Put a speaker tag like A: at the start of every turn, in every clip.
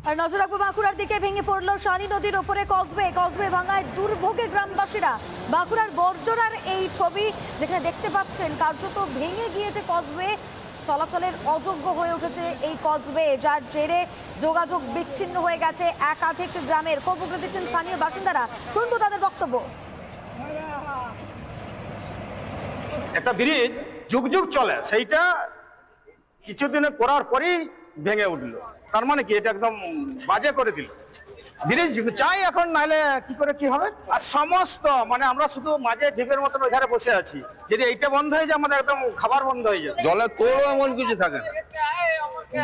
A: আর নজর রাখবো বাঁকুড়ার দিকে। ভেঙে পড়ল শালী নদীর ওপরে কসবে। কসবে ভাঙায় দুর্ভোগে গ্রামবাসীরা। বাঁকুড়ার বর্জরার এই ছবি, যেখানে দেখতে পাচ্ছেন কার্যত ভেঙে গিয়েছে কসবে, চলাচলের অযোগ্য হয়ে উঠেছে এই কসবে, যার জেরে যোগাযোগ বিচ্ছিন্ন হয়ে গেছে একাধিক গ্রামের। ক্ষোভ উগরে দিচ্ছেন স্থানীয় বাসিন্দারা, শুনবো তাদের বক্তব্য।
B: একটা ব্রিজ যুগ যুগ চলে, সেইটা কিছুদিনে করার পরেই ভেঙে উঠলো। তার মানে কি, এটা একদম বাজে করে দিল ব্রিজ। চাই এখন, নাহলে কি করে কি হবে। আর সমস্ত মানে আমরা শুধু মাঝে ঢিপের মতন ওইধারে বসে আছি, যদি এইটা বন্ধ হয়ে যায় আমাদের একদম খাবার বন্ধ হয়ে যায়।
C: জলের তোড়ও এমন কিছু থাকে না।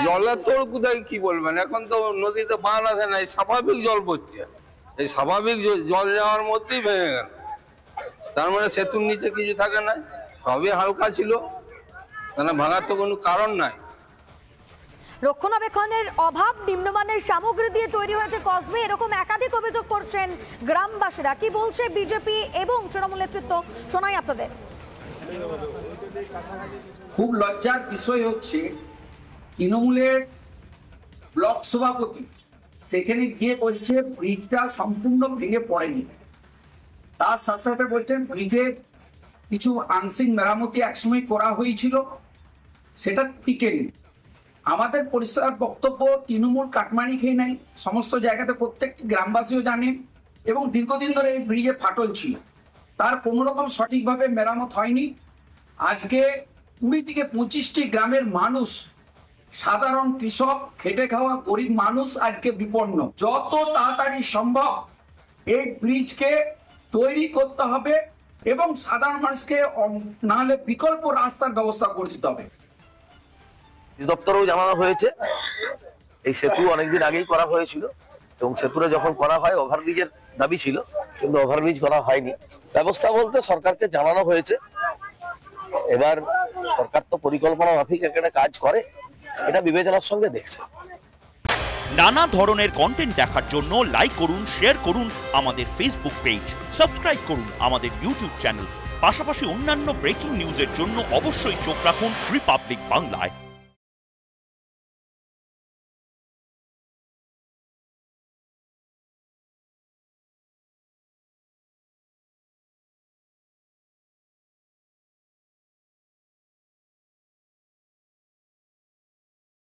C: জলের তোড় কোথায় কি বলবেন, এখন তো নদীতে বান আসে নাই, স্বাভাবিক জল পড়ছে। এই স্বাভাবিক জল যাওয়ার মধ্যেই ভেঙে গেল। তার মানে সেতুর নিচে কিছু থাকে না, সবই হালকা ছিল, মানে ভাঙার তো কোনো কারণ নাই।
A: রক্ষণাবেক্ষণের অভাব, নিম্নমানের সামগ্রী দিয়ে তৈরি হয়েছে কসবে, এরকম একাধিক অভিযোগ করছেন গ্রামবাসীরা। কি বলছে বিজেপি এবং তৃণমূল নেতৃত্ব, শোনাই আপনাদের।
D: খুব লজ্জার বিষয় হচ্ছে, তৃণমূলের ব্লক সভাপতি সেখানে গিয়ে বলছে ব্রিজটা সম্পূর্ণ ভেঙে পড়েনি। তার সাথে সাথে বলছেন ব্রিজের কিছু আংশিক মেরামতি একসময় করা হয়েছিল, সেটা টিকে নেই। আমাদের পরিষ্কার বক্তব্য, তৃণমূল কাটমানি খেয়ে নেয় সমস্ত জায়গাতে, প্রত্যেকটি গ্রামবাসীও জানে, এবং দীর্ঘদিন ধরে এই ব্রিজে ফাটল ছিল, তার কোনো রকম সঠিকভাবে মেরামত হয়নি। আজকে 20 থেকে 25টি গ্রামের মানুষ, সাধারণ কৃষক, খেটে খাওয়া গরিব মানুষ আজকে বিপন্ন। যত তাড়াতাড়ি সম্ভব এই ব্রিজকে তৈরি করতে হবে এবং সাধারণ মানুষকে না হলে বিকল্প রাস্তার ব্যবস্থা করে দিতে হবে।
E: দপ্তরেও জানানো হয়েছে, এই সেতু অনেকদিন আগেই করা হয়েছিল, এবং সেতুটা যখন করা হয় ওভারব্রিজের দাবি ছিল, কিন্তু ওভারব্রিজ করা হয়নি। ব্যবস্থা বলতে সরকারকে জানানো হয়েছে। এবার সরকার তো পরিকল্পনা মাফিক একটা কাজ করে, এটা বিবেচনার সঙ্গে দেখছে।
F: নানা ধরনের কন্টেন্ট দেখার জন্য লাইক করুন, শেয়ার করুন আমাদের ফেসবুক পেজ, সাবস্ক্রাইব করুন আমাদের ইউটিউব চ্যানেল। পাশাপাশি অন্যান্য ব্রেকিং নিউজের জন্য অবশ্যই চোখ রাখুন রিপাবলিক বাংলায়।